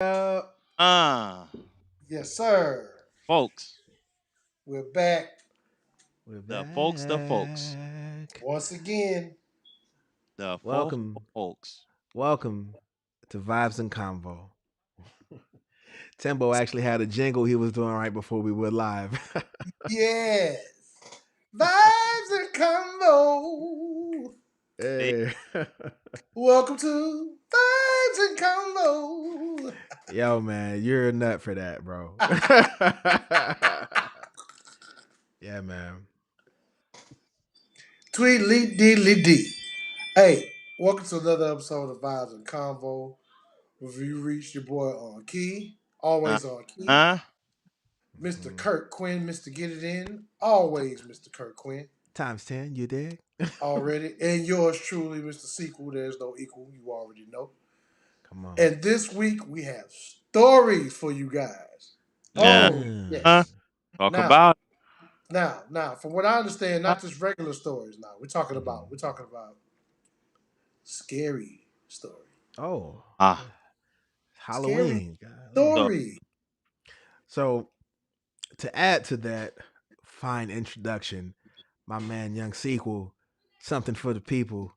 Uh, Ah, Yes, sir. folks, We're back we're the folks, back. once again. the Welcome, folks. welcome to Vibes and Convo. Timbo actually had a jingle he was doing right before we went live. Yes. Vibes and combo. Hey, Hey. Welcome to Vibes and Combo. Yo, man, you're a nut for that, bro. Yeah, man. Tweedly deedly dee. Hey, welcome to another episode of Vibes and Convo. Where you reached your boy on key, uh, always on key. uh, Mr. Mhm. Kirk Quinn, Mr. Get It In, always Mr. Kirk Quinn. Times 10, you dig? Already. And yours truly, Mr. Sequel. There's no equal, you already know. Come on. And this week we have stories for you guys. yeah. Oh, Mm. yes. Talk Now, about. from what I understand, not just regular stories now. Mhm. We're talking about scary story. Oh, Ah, Scary Halloween. Golly. so story. So, to add to that fine introduction, my man Young Sequel, something for the people.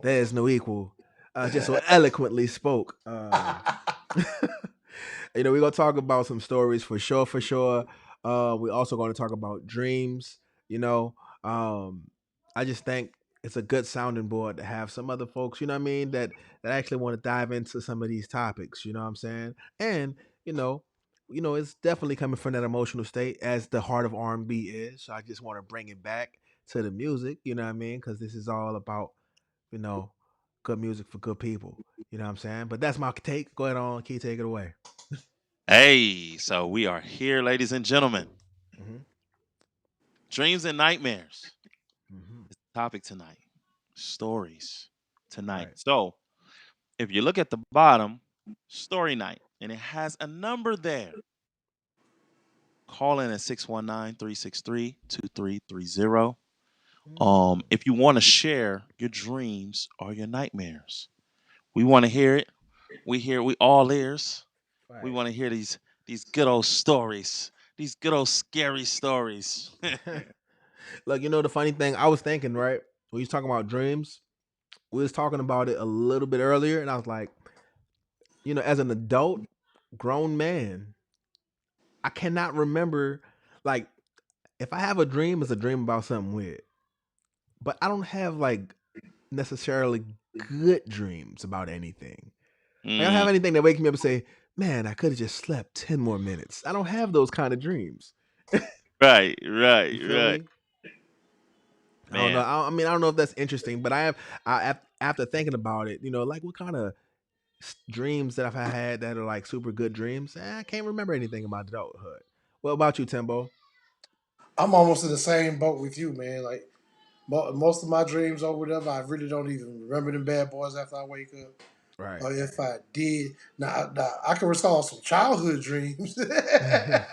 There is no equal. Just so eloquently spoke. We're gonna talk about some stories for sure, for sure. We're also gonna talk about dreams. You know, um, I just think it's a good sounding board to have some other folks. You know what I mean? That actually want to dive into some of these topics. You know what I'm saying? And you know, it's definitely coming from that emotional state as the heart of R&B is. So I just want to bring it back to the music. You know what I mean? Because this is all about you know good music for good people. You know what I'm saying? But that's my take. Go ahead on, Key, take it away. hey, so we are here, ladies and gentlemen. Hmm. Dreams and nightmares. Hmm. Is the topic tonight. Stories tonight. Right. So if you look at the bottom, story night, and it has a number there. Call in at 619-363-2330. Mm. If you want to share your dreams or your nightmares, we want to hear it. We all ears. We Right. want to hear these good old stories, these good old scary stories. Look, the funny thing, I was thinking, right, when you was talking about dreams, we was talking about it a little bit earlier, and I was like, as an adult, grown man, I cannot remember, like, if I have a dream, it's a dream about something weird. But I don't have, like, necessarily good dreams about anything. Like, I don't Mm, have anything that wakes me up and say, man, I could have just slept 10 more minutes. I don't have those kind of dreams. right, right, You feel right, me? I don't know. man. I mean, I don't know if that's interesting, but after thinking about it, like what kind of dreams that I've had that are like super good dreams. I can't remember anything about adulthood. What about you, Timbo? I'm almost in the same boat with you, man. Like most of my dreams or whatever, I really don't even remember them bad boys after I wake up. Right. Or if I did, now I can recall some childhood dreams that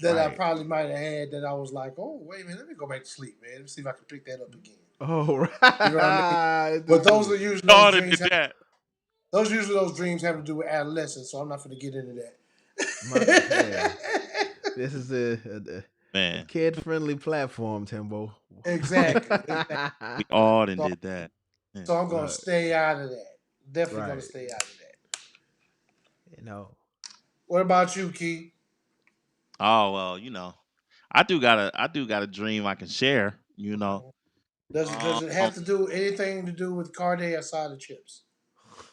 I Right. probably might have had that I was like, oh wait a minute, let me go back to sleep, man. Let me see if I can pick that up again. Oh, You know what I mean? right. This But dude those too. are usually those Daughter dreams. did that, Those dreams have to do with adolescence, so I'm not going to get into Hey, that. this is a man. kid friendly platform, Timbo. Exactly. Exactly. We all done So, did that. Yeah. so I'm going to Look, stay out of that. Definitely going to right. stay out of that. You know. What about you, Key? Oh well, I do got a dream I can share. Does it Um, have to do anything to do with Cartier or Sada chips?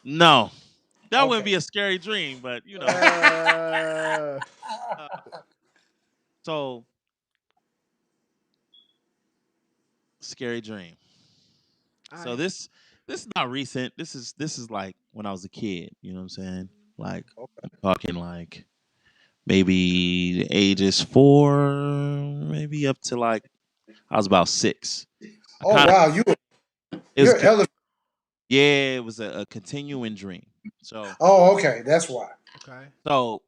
no, that wouldn't Okay. be a scary dream, but Uh, uh, so scary dream. all So right. this is not recent. This is like when I was a kid. You know what I'm saying? Like Okay. I'm talking like maybe the ages 4, maybe up to like I was about 6. I Oh kind of wow, it was you're elevated. yeah, it was a continuing dream. So Oh, okay, that's why. Okay. so all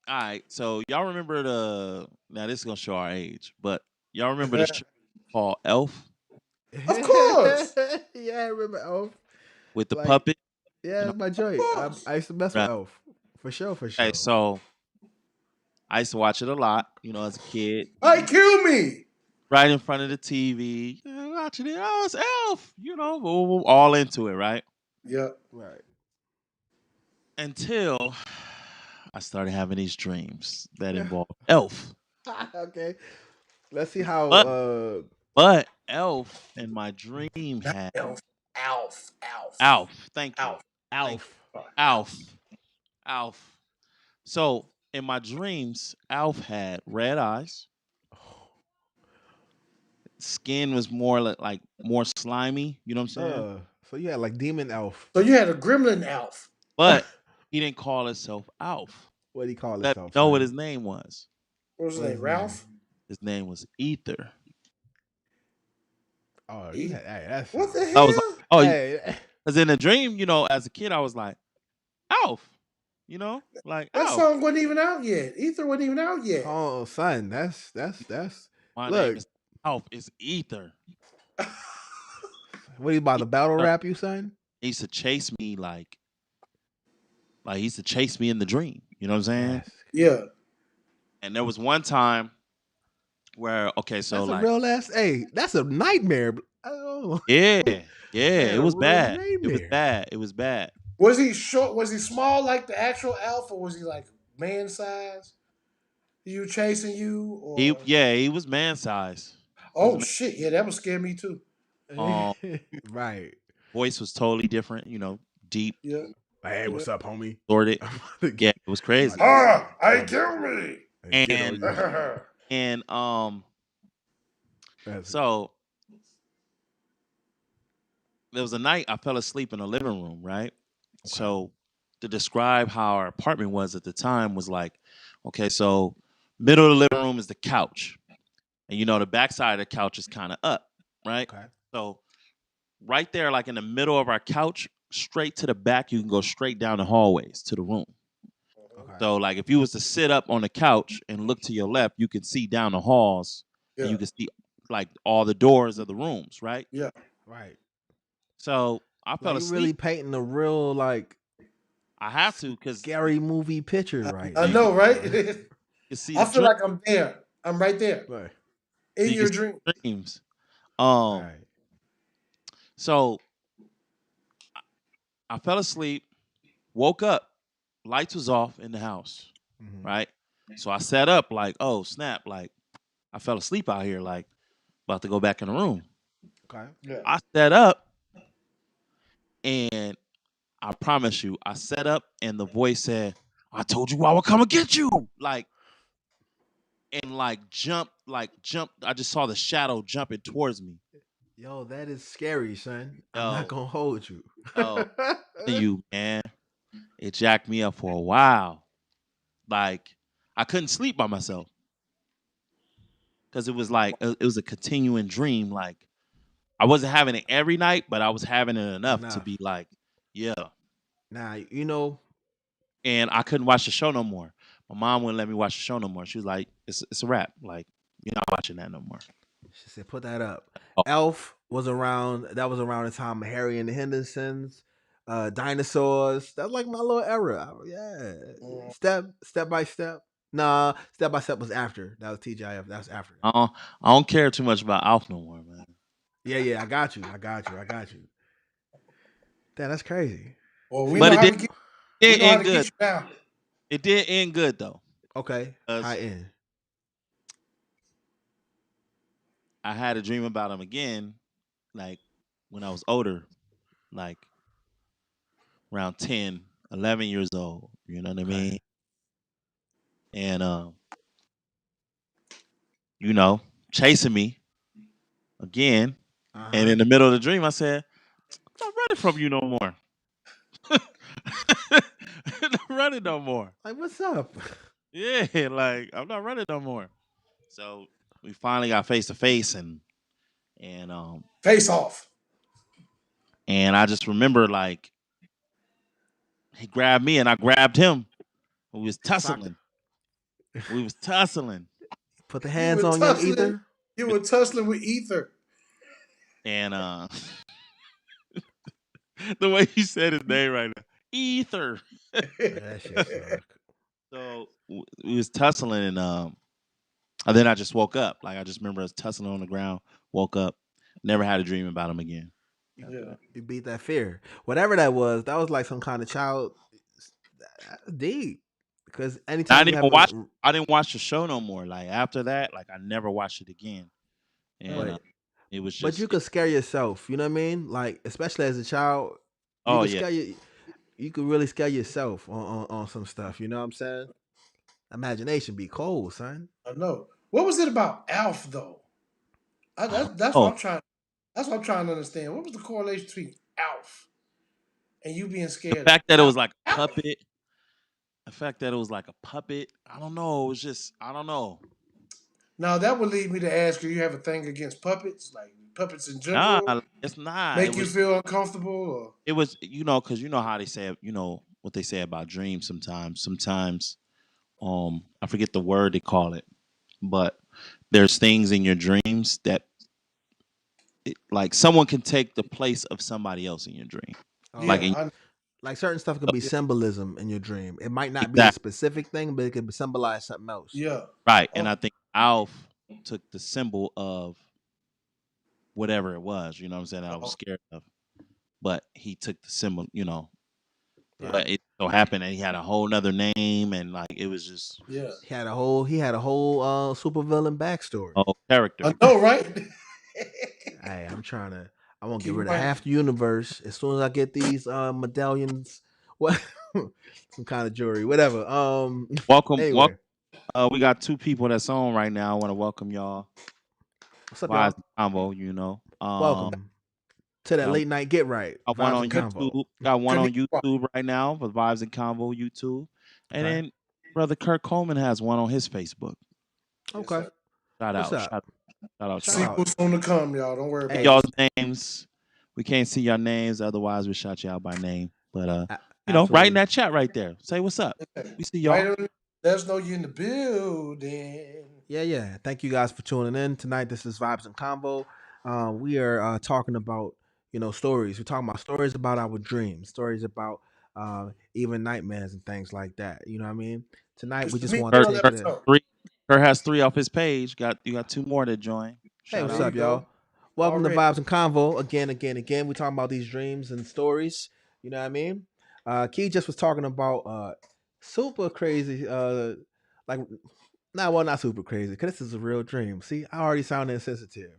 right. So y'all remember the now this is gonna show our age, but y'all remember the show called Elf Of course. Yeah, I remember Elf. with the Like, puppet yeah, and that's my Of joint. I course. used to mess with right, Elf. For sure, for Hey, sure. so I used to watch it a lot, as a kid, Hey, kill me. right in front of the TV, watching it. Oh, it's Elf, all into it, right? Yeah. Right. Until I started having these dreams that Yeah. involve Elf. Okay. Let's see how. But but Elf in my dream Not had Elf. Alf. Alf. Alf. Thank you. Alf. Thank Alf. you. Sorry. Alf. Alf. Alf. So in my dreams, Alf had red eyes. Skin was more like more slimy. You know what I'm saying? So you had like demon elf. So you had a gremlin Alf. But he didn't call himself Alf. What do he call Let me himself, know what son? his name was. What was his What name? his name? Ralph? His name was Ether. Oh, you He, had. Hey, that's. what the I was like, hell? oh, Hey. because in the dream, as a kid, I was like, Alf. Like That Alf. song wasn't even out yet. Ether wasn't even out yet. Oh, son, that's. My name Look, is Alf. It's Ether. what are you about He, to battle uh, rap, you son? he used to chase me like he used to chase me in the dream. You know what I'm saying? That's Yeah. And there was one time where, okay, so that's a like, real ass. Hey, that's a nightmare. Oh, yeah, yeah, man, it a was real bad. It was nightmare. bad. It was bad. Was he short? Was he small like the actual Alf, or was he like man size? You chasing you, or He was man size. He was oh man. shit, yeah, that would scare me too. Um, Right. voice was totally different. Deep, Yeah, Hey, yeah. what's up, homie? distorted. I'm about to, Yeah, it was I'm about crazy. to, Ah, I'm I about kill me. to get on And you. and That's so there was a night I fell asleep in the living room, right? okay. So to describe how our apartment was at the time was like, okay, so middle of the living room is the couch. And the backside of the couch is kind of up, right? Okay. So right there, like in the middle of our couch, straight to the back, you can go straight down the hallways to the room. Okay. So like if you was to sit up on the couch and look to your left, you can see down the halls and Yeah, you can see like all the doors of the rooms, right? yeah. Right. So I fell Like you really asleep. painting a real like I have to because scary movie picture right I so you can know, now, right? bro. see I the feel dream, like I'm there. I'm right there Right. so in you can your see dream. the dreams. Um, Right. so I fell asleep, woke up, lights was off in the house, Mm-hmm. right? So I sat up like, oh snap, like I fell asleep out here, like about to go back in the room. Okay. Yeah. I sat up and I promise you, I sat up and the voice said, I told you I would come and get you. Like jump. I just saw the shadow jumping towards me. Yo, that is scary, son. I'm not Yo, gonna hold you. yo, you man, it jacked me up for a while. Like I couldn't sleep by myself because it was like it was a continuing dream. Like I wasn't having it every night, but I was having it enough to be Enough. like, yeah. Now you know. And I couldn't watch the show no more. My mom wouldn't let me watch the show no more. She was like, it's a wrap. Like you're not watching that no more. She said, "Put that up." Oh, Elf was around. That was around the time of Harry and the Hendersons, dinosaurs. That's like my little era. Yeah, Mm. step by step. Nah, step by step was after. That was TGIF. That was after I that. don't, I don't care too much about Alf no more, man. Yeah, yeah. I got you. I got you. I got you. Damn, that's crazy. Well, See, But it did, we it know how end to get good. you now. It did end good though. okay, 'Cause high end. I had a dream about him again, like when I was older, like around 10, 11 years old. You know what I Okay. mean? And chasing me again. Uh And huh. in the middle of the dream, I said, I'm not running from you no more. I'm not running no more. Like, what's up? Yeah, like I'm not running no more. So we finally got face to face and Face off. and I just remember like he grabbed me and I grabbed him. We was Socked. tussling. We was tussling. Put the You hands were on young tussling. Ether. You were tussling with Ether. And the way you said his name right now. ether. That shit suck. So we was tussling, and then I just woke up. Like I just remember us tussling on the ground. Woke up, never had a dream about him again after Yeah. that. You beat that fear. Whatever that was like some kind of child deep. Because I anytime you didn't have even watch. a I didn't watch the show no more. Like after that, like I never watched it again, and Mm. but it was but just. you could scare yourself, you know what I mean? Like especially as a child, you Oh could yeah, scare you could really scare yourself on some stuff, you know what I'm saying? Imagination be cold, son. I know. What was it about Alf though? I don't That's what know. I'm trying. That's what I'm trying to understand. What was the correlation between Alf and you being The scared of fact that it Alf? was like a Alf. puppet. The fact that it was like a puppet. I don't know. It was just. I don't know. Now that would lead me to ask you: you have a thing against puppets, like puppets in Nah, general, it's not. make you feel uncomfortable, or It was. Because you know how they say. What they say about dreams. Sometimes. I forget the word they call it, but there's things in your dreams that like someone can take the place of somebody else in your dream. Oh Like yeah, in like certain stuff could be yeah, symbolism in your dream. It might not be the exact specific thing, but it could symbolize something else. yeah. right, and Oh, I think Alf took the symbol of whatever it was. You know what I'm saying? That I was oh, scared of, but he took the symbol. Right. But it so happened that he had a whole nother name, and like it was just yeah. He had a whole super villain backstory. a whole character. I know, right? Hey, I won't get Keep in rid of mind, half the universe as soon as I get these medallions. What some kind of jewelry, whatever. Welcome, welcome. Anyway, We got two people that's on right now. I want to welcome y'all. what's up, Vibes y'all? and Combo, you know. Welcome to that Got, late night get right got one vibes on and convo. YouTube. Got one Kaniwa. on YouTube right now for Vibes and Combo YouTube. And Okay, then brother Kirk Coleman has one on his Facebook. Yes, okay. sir. Shout What's out, up? shout out Shout y'all. out. Sequels on to come, y'all. Don't worry Hey, about it. Y'all's names. We can't see your names, otherwise we shout you out by name. But right in absolutely. that chat right there. Say what's up. We see Right y'all. on. Let us know you in the building. Yeah, yeah. Thank you guys for tuning in tonight. This is Vibes and Convo. We are talking about stories. We're talking about stories about our dreams, stories about even nightmares and things like that. You know what I mean? Tonight It's we the just Me want to Kirk, Too take it in. episode. three. Kirk has three off his page. You got two more to join. Hey, Shout what's There out. you up, go. y'all? Welcome to Already. Vibes and Convo again, again, again. We talking about these dreams and stories. You know what I mean? Key just was talking about super crazy, like well, not super crazy, because this is a real dream. See, I already sound insensitive,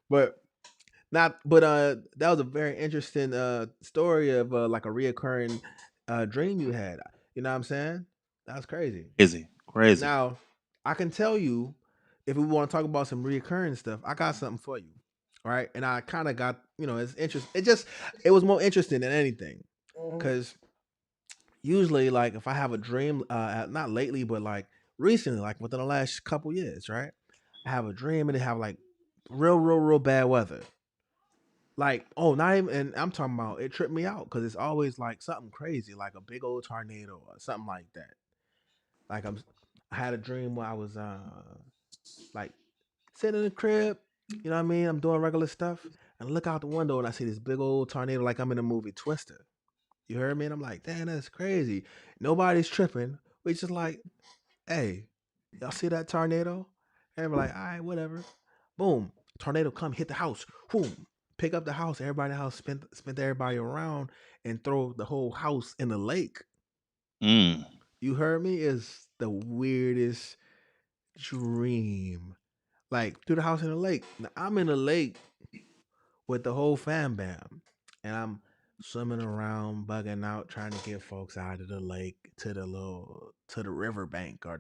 but not. But that was a very interesting story of like a reoccurring dream you had. You know what I'm saying? That's crazy. Crazy. Crazy. Now, I can tell you if we want to talk about some reoccurring stuff, I got something for you. All right. And I kind of got, it's interesting. It was more interesting than anything. Mhm. Cause usually, like, if I have a dream, not lately, but like recently, like within the last couple years, right? I have a dream and it have like real bad weather. Like, oh, not even, and I'm talking about it tripped me out because it's always like something crazy, like a big old tornado or something like that. Like I had a dream where I was like sitting in the crib, you know what I mean? I'm doing regular stuff, and I look out the window and I see this big old tornado like I'm in the movie Twister. You heard me? And I'm like, damn, that's crazy. Nobody's tripping. We just like, hey, y'all see that tornado? And we're like, all right, whatever. Boom, tornado come hit the house. Boom, pick up the house. Everybody in the house spent everybody around and throw the whole house in the lake. Mm. You heard me? Is the weirdest dream. Like through the house in the lake. Now, I'm in the lake with the whole fam bam, and I'm swimming around, bugging out, trying to get folks out of the lake to the riverbank or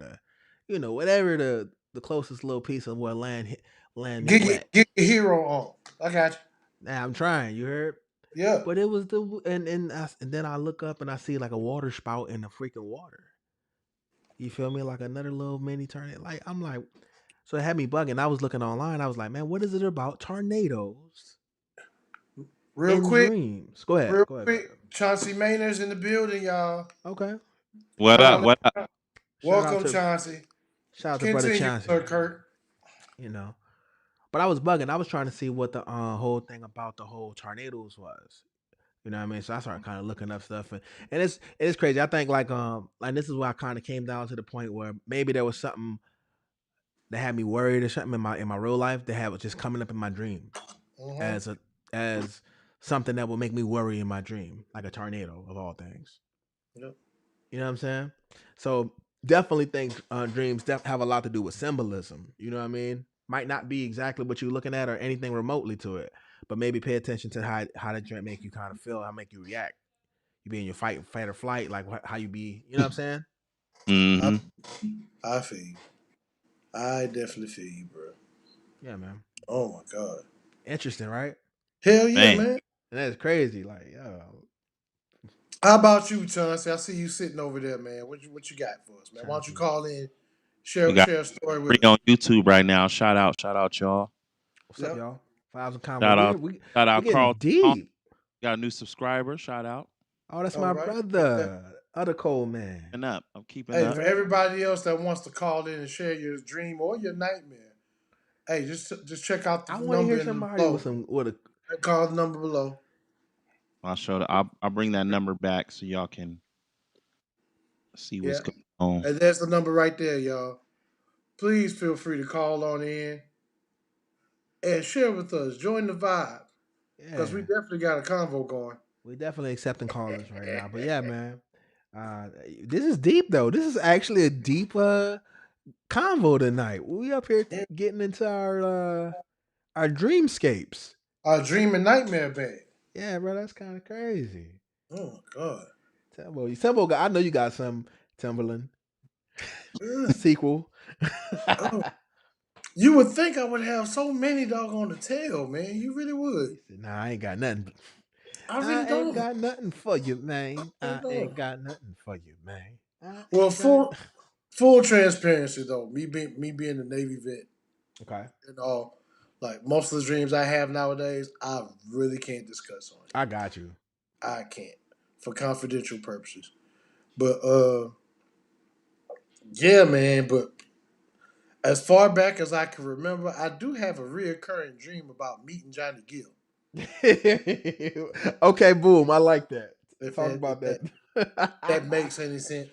whatever the closest little piece of where land is wet. Get your hero on. I got Now I'm trying. You heard? you. Yeah. But it was and then I look up and I see like a water spout in the freaking water. You feel me? Like another little mini tornado. Like I'm like, so it had me bugging. I was looking online. I was like, man, what is it about tornadoes Real in quick, dreams? Go ahead. real Go ahead. Go quick. ahead. Chauncey Maynard's in the building, y'all. Okay. What Come up? on. What up? Shout out Welcome, to Chauncey. brother Continue, Chauncey. Sir Kurt. You know. But I was bugging. I was trying to see what the whole thing about the whole tornadoes was. You know what I mean? So I started kind of looking up stuff, and it's crazy. I think like this is where I kind of came down to the point where maybe there was something that had me worried or something in my real life that had was just coming up in my dream Mm-hmm. as a as something that would make me worry in my dream, like a tornado of all things. Yep. You know what I'm saying? So definitely think dreams have a lot to do with symbolism. You know what I mean? Might not be exactly what you're looking at or anything remotely to it, but maybe pay attention to how that dream make you kind of feel, how make you react. You be in your fight or flight, like how you be. You know what I'm saying? I Hmm. I feel you. I definitely feel you, bro. Yeah, man. Oh my god. Interesting, right? Hell yeah, Man, man. And that's crazy. Like, How about you, Chauncey? I see you sitting over there, man. What you got for us, man? Why don't you Chauncey, call in, we got share a story with free us? on YouTube right now. Shout out, y'all. what's up, Yep. y'all? Fives and Convo. Shout We out, we shout we out, getting Carl. deep. Got a new subscriber. Shout out. Oh, that's All my right. brother, other cold man. And up. I'm keeping Hey, up. for everybody else that wants to call in and share your dream or your nightmare, hey, just check out I the want to number hear in the somebody with below. some with a. Call the number below. I'll bring that number back so y'all can see what's Yeah. going on. And there's the number right there, y'all. Please feel free to call on in and share with us. Join the vibe. Because we Yeah, definitely got a convo going. we definitely accepting callers right now. But yeah, man, this is deep though. This is actually a deep convo tonight. We up here Yeah. getting into our dreamscapes. Our dream and nightmare bag. Yeah, bro, that's kind of crazy. Oh my god. Tembo, I know you got some Timberland Ugh. sequel. Oh. You would think I would have so many doggone to tell, man. You really would. He said, "Nah, I ain't got nothing. I really I ain't don't. got nothing for you, man. I really I ain't don't. got nothing for you, man. I Well, ain't got." full transparency though, me being a Navy vet Okay, and all, like most of the dreams I have nowadays, I really can't discuss on I got you. here. I can't for confidential purposes. But yeah, man. But as far back as I can remember, I do have a reoccurring dream about meeting Johnny Gill. Okay, boom. I like that. If Talk that if about that that. that makes any sense,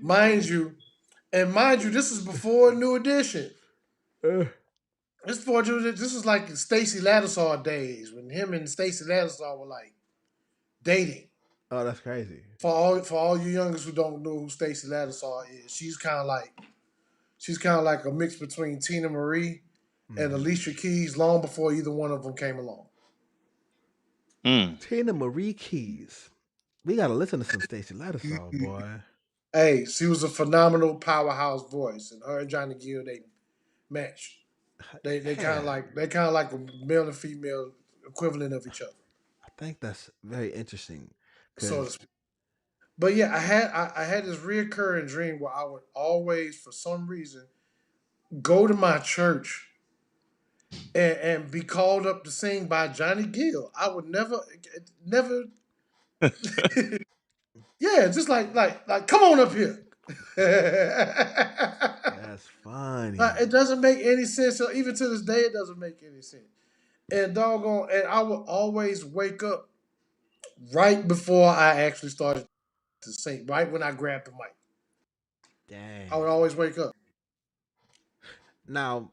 mind you. And mind you, this is before New Edition. Uh, This is like the Stacy Lattisaw days when him and Stacy Lattisaw were like dating. oh, that's crazy. For all you youngers who don't know who Stacy Lattisaw is, she's kind of like a mix between Tina Marie and Hmm. Alicia Keys long before either one of them came along. Mm. Tina Marie Keys. We gotta listen to some Stacey Lattisaw, boy. Hey, she was a phenomenal powerhouse voice, and her and Johnny Gill they matched. They kind of Yeah, like a male and female equivalent of each other, I think that's very interesting. so to Cause speak. But yeah, I had this reoccurring dream where I would always, for some reason, go to my church and be called up to sing by Johnny Gill. I would never, yeah, just like, come on up here. that's funny. It doesn't make any sense. So even to this day, it doesn't make any sense. And doggone, and I would always wake up right before I actually started to sing. Right when I grabbed the mic, I would Dang. always wake up. Now,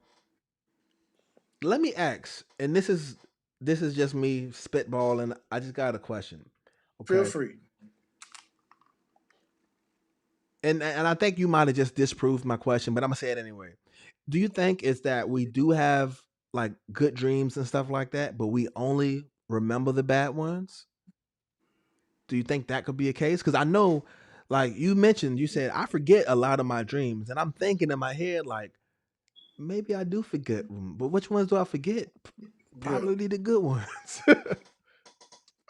let me ask, and this is just me spitballing. I just got a question. Feel Okay. free. And I think you might have just disproved my question, but I'm gonna say it anyway. Do you think it's that we do have like good dreams and stuff like that, but we only remember the bad ones? Do you think that could be a case? Because I know, like you mentioned, you said I forget a lot of my dreams, and I'm thinking in my head like maybe I do forget them, but which ones do I forget? Yeah, Probably the good ones.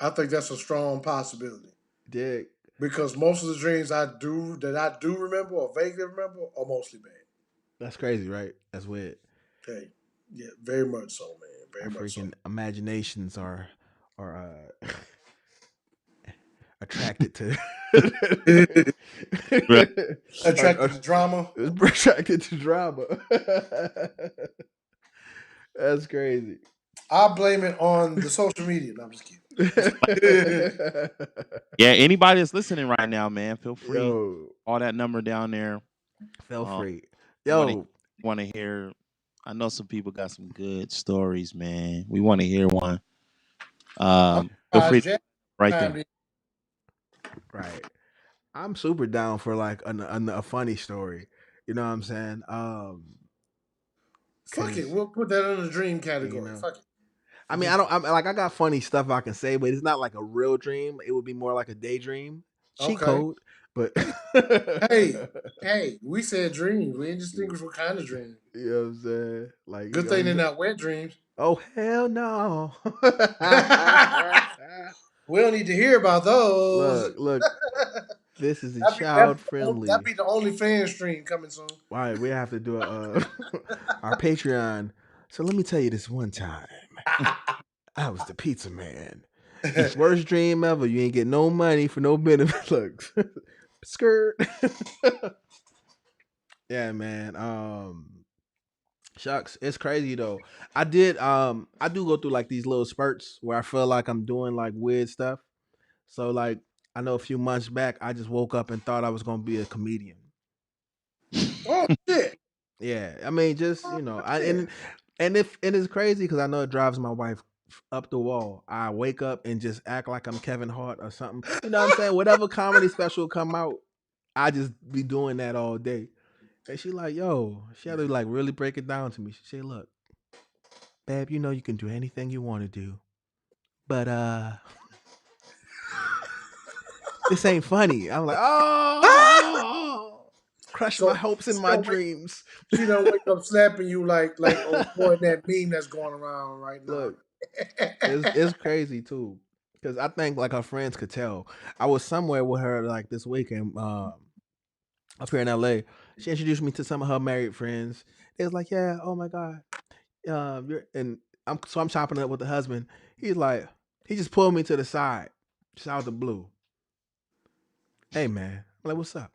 I think that's a strong possibility Dig. because most of the dreams I do remember or vaguely remember are mostly bad. That's crazy, right? That's weird. Okay, yeah, very much so, man. Our Very much so. freaking imaginations are attracted to Right. are Attracted to drama. attracted to drama. That's crazy. I'll blame it on the social media. No, I'm just Like, kidding. yeah, anybody that's listening right now, man, feel free. Yo, All that number down there. feel Um, free. we Yo, want to hear. I know some people got some good stories, man. We want to hear one. I'm Feel free surprised to Jack right there. timed it. right. I'm super down for like a funny story. You know what I'm saying? Fuck it. Cause We'll put that in the dream you category. know, Fuck it. I We'll mean, just I got funny stuff I can say, but it's not like a real dream. It would be more like a daydream, cheat okay. code. But Hey, hey, we said dreams. We didn't distinguish what kind of dream. you know what I'm saying? Like, Good thing they're not wet dreams. oh hell no! We don't need to hear about those. Look, this is a That be that, child that friendly. be the OnlyFans stream coming soon. All right, we have to do our Patreon. So let me tell you this one time. I was the pizza man. Worst dream ever. You ain't get no money for no benefit. Look, skirt. Yeah, man. Shucks, it's crazy though. I do go through like these little spurts where I feel like I'm doing like weird stuff. So like I know a few months back I just woke up and thought I was gonna be a comedian. Oh shit! Yeah, I mean just, Oh I shit! and if and it's crazy cuz I know it drives my wife up the wall. I wake up and just act like I'm Kevin Hart or something. You know what I'm saying? Whatever comedy special come out, I just be doing that all day. And she like, yo, she had to like really break it down to me. She said, look, babe, you know you can do anything you want to do. But this ain't funny. I'm like, oh, crush my So hopes and she my don't wake. dreams. She don't wake up slapping you like oh boy that meme that's going around right now. Look, it's crazy too, because I think like her friends could tell. I was somewhere with her like this weekend, up here in LA. She introduced me to some of her married friends. They was like, yeah, oh my god, and I'm chopping it up with the husband. He's like, he just pulled me to the side, just out of the blue. Hey man, I'm like, what's up?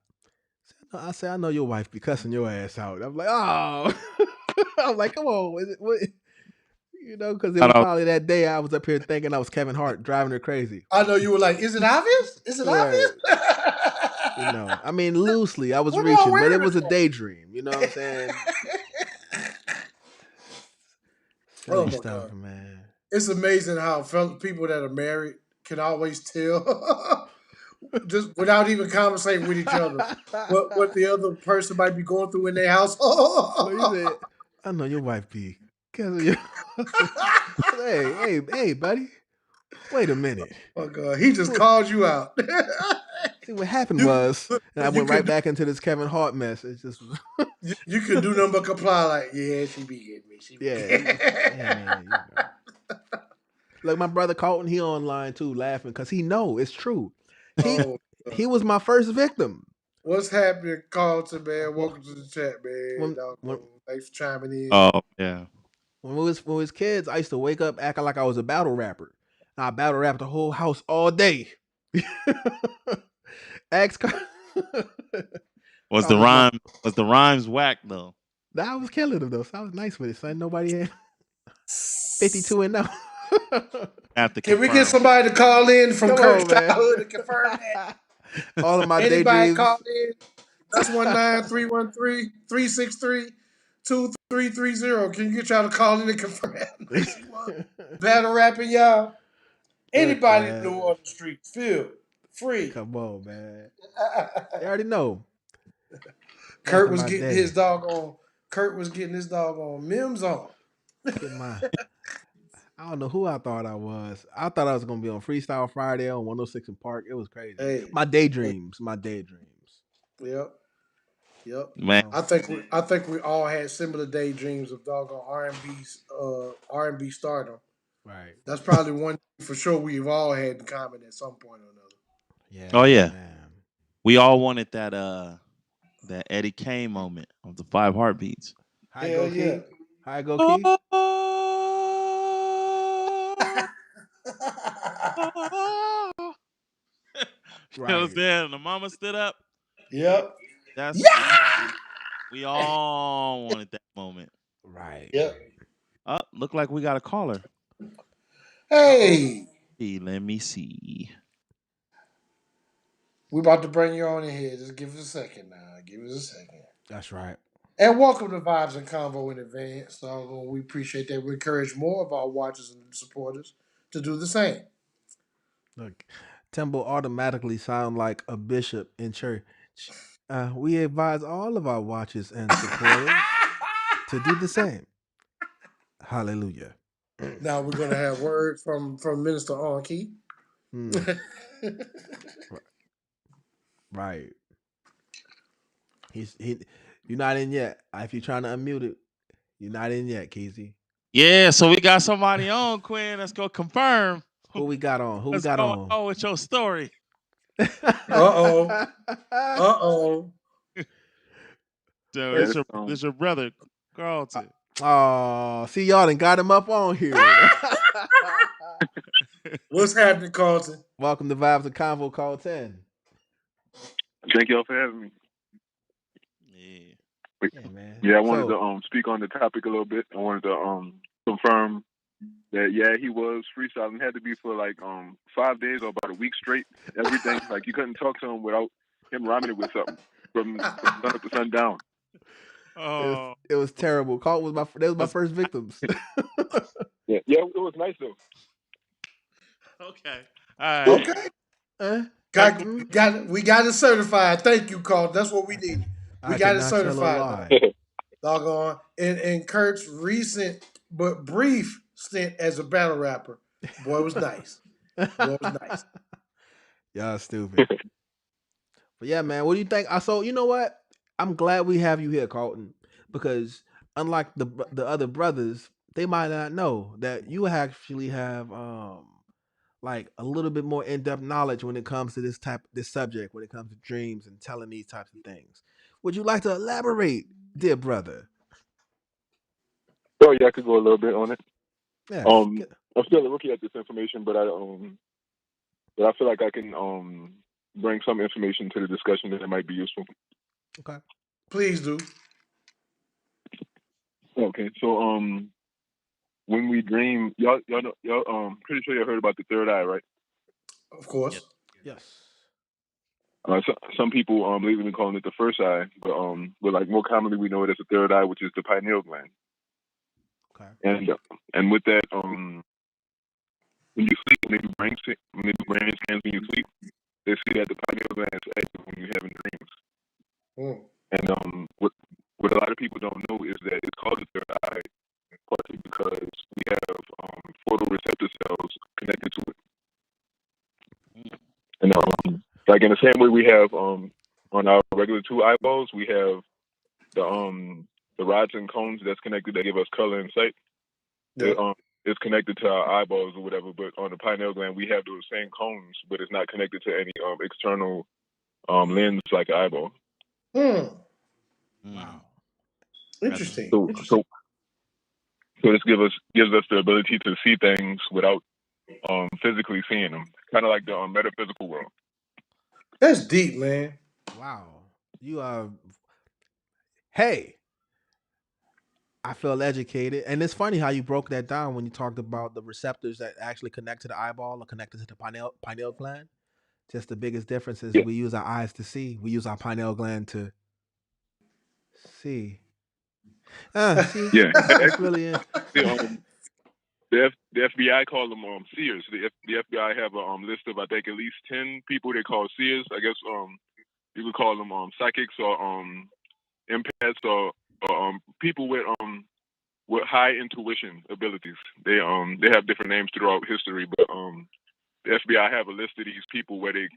I said, I know your wife be cussing your ass out. I'm like, oh, I'm like, come on, is it what? Because it was Shout out. probably that day I was up here thinking I was Kevin Hart driving her crazy. I know you were like, is it obvious? Is it Right. obvious? I mean, loosely I was What am I reaching, but it wearing was it a for? daydream. You know what I'm saying? Oh Silly my stuff, god. man. It's amazing how people that are married can always tell just without even conversating with each other what the other person might be going through in their house. Look, he Oh said, I know your wife be. Hey, buddy. Wait a minute. my god, he just What? called you out. See, what happened you was, and I you went right could back into this Kevin Hart mess. It's just, you could do nothing but comply like, yeah, she be getting me. She be yeah, getting yeah, man. Like my brother Colton, he online too, laughing because he know it's true. He Oh, he was my first victim. what's happening, Carlton, man? When Welcome to the chat, man. when when, Thanks for chiming in. Oh yeah. when we was kids, I used to wake up acting like I was a battle rapper. I battle rap the whole house all day. Ask Car- Was the Carl was my. rhymes whack though? I was killing him though, so I was nice with it. Son, nobody had 52 and no. Have to Can we get confirm. somebody to call in from Come Kirk's on, man. childhood to confirm that? All of my Anybody call daydreams. in? That's 1-9-313-363-2330. Can you get y'all to call in and confirm that? Nice one. Battle rapping, y'all. Look, Anybody man. new on the streets, feel free. Come on, man. You already know. Back Kurt in was my getting his day, dog on. Kurt was getting his dog on Mims on. get my. I don't know who I thought I was. I thought I was gonna be on Freestyle Friday on 106 in Park. It was crazy. Hey, My hey, daydreams. My daydreams. yep, yep. You Man, know. I think we all had similar daydreams of doggone R and B stardom. Right. That's probably one thing for sure we've all had in common at some point or another. oh Yeah, yeah. man. We all wanted that Eddie Kane moment of the five heartbeats. Hi, Hell go yeah. Key. Hi, go Key. You know what I'm Right. saying? The mama stood up. Yep. That's Yeah. we all wanted that moment. Right. Yep. Look like we got a caller. Uh-oh. Hey, Hey, let me see. we about to bring you on in here. Just give us a second now. Give us a second. That's right. And welcome to Vibes and Convo in advance. We appreciate that. We encourage more of our watchers and supporters to do the same. Look, Temple automatically sound like a bishop in church. We advise all of our watchers and supporters to do the same. Hallelujah. Now we're gonna have word from Minister Onki. Hmm. Right. He. You're not in yet. If you're trying to unmute it, you're not in yet, Keezy. Yeah, so we got somebody on, Quinn. Let's go confirm. Who we got on? Who we What's got going on? on with your story? Uh-oh. Uh-oh. So Yes, this your brother, Carlton. Oh, see y'all done got him up on here. What's happening, Carlton? Welcome to Vibes and Convo Call 10. thank y'all for having me. Yeah. Yeah, man. Yeah, I wanted So, to speak on the topic a little bit. I wanted to confirm that he was freestyling. It had to be for like 5 days or about a week straight. Everything like you couldn't talk to him without him rhyming it with something from sun up to sundown. Oh, it was terrible. Call was my they was my was- first victims. Yeah, it was nice though. okay. All right. Okay. Eh? Okay, Got, cool. we got it certified. Thank you, Carlton. That's what we I, needed. We I got it cannot tell a certified though. lie. Doggone. And Kurt's recent but brief stint as a battle rapper, boy, was nice. Boy, was nice. Y'all stupid. But yeah, man, what do you think? So you know what? I'm glad we have you here, Carlton, because unlike the other brothers, they might not know that you actually have like a little bit more in-depth knowledge when it comes to this subject, when it comes to dreams and telling these types of things. Would you like to elaborate, dear brother? So yeah, I could go a little bit on it. Yes. I'm still a rookie at this information, but I feel like I can bring some information to the discussion that might be useful. Okay. Please do. Okay, so when we dream, y'all know, pretty sure you heard about the third eye, right? Of Yes. course. Yes. Some people lately been calling it the first eye, but like more commonly we know it as the third eye, which is the pineal gland. Okay. And with that, when you sleep, when they do brain scans when you sleep, they see that the pineal gland is active when you're having dreams. Mm. And what a lot of people don't know is that it's called the third eye partly because we have photoreceptor cells connected to it. And like in the same way we have on our regular two eyeballs, we have the rods and cones that's connected that give us color and sight. Yeah. It's connected to our eyeballs or whatever, but on the pineal gland we have those same cones, but it's not connected to any external lens like an eyeball. Mm. Mm, Wow. rather. Interesting. So Interesting. so so this gives us the ability to see things without physically seeing them, kind of like the metaphysical world. That's deep, man. Wow. You are. Hey, I feel educated, and it's funny how you broke that down when you talked about the receptors that actually connect to the eyeball or connected to the pineal gland. Just the biggest difference is Yeah, we use our eyes to see. We use our pineal gland to see. See, yeah. it's really Actually, the FBI call them seers. The FBI have a list of I think at least 10 people they call seers. I guess you could call them psychics or empaths or people with high intuition abilities. They have different names throughout history, but the FBI have a list of these people where they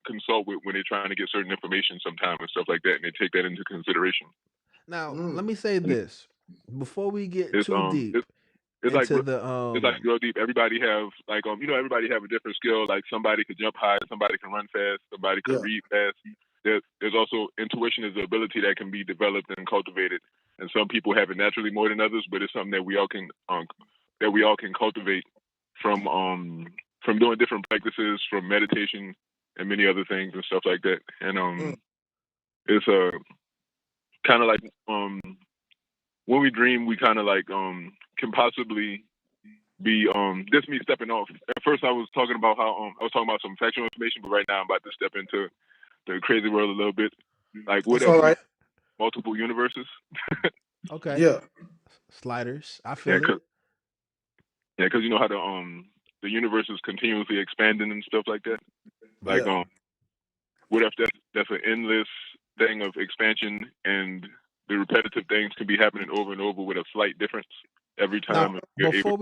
consult with when they're trying to get certain information sometime and stuff like that, and they take that into consideration. now. Mm. Let me say And this before we get it's too deep it's like into the it's like real deep. Everybody have like everybody have a different skill. Like somebody could jump high, somebody can run fast, somebody could Yeah. read fast. There's also intuition is the ability that can be developed and cultivated, and some people have it naturally more than others. But it's something that we all can cultivate from doing different practices, from meditation and many other things and stuff like that. And Mm. it's kind of like when we dream, we kind of like can possibly be this me stepping off. At first, I was talking about how I was talking about some factual information, but right now I'm about to step into the crazy world a little bit. Like, what That's if all we right. multiple universes? Okay. Yeah, Sliders. I Yeah, feel it. because you know how the universe is continuously expanding and stuff like that. Like yeah. what if that's an endless thing of expansion and the repetitive things can be happening over and over with a slight difference every Now, time you're able.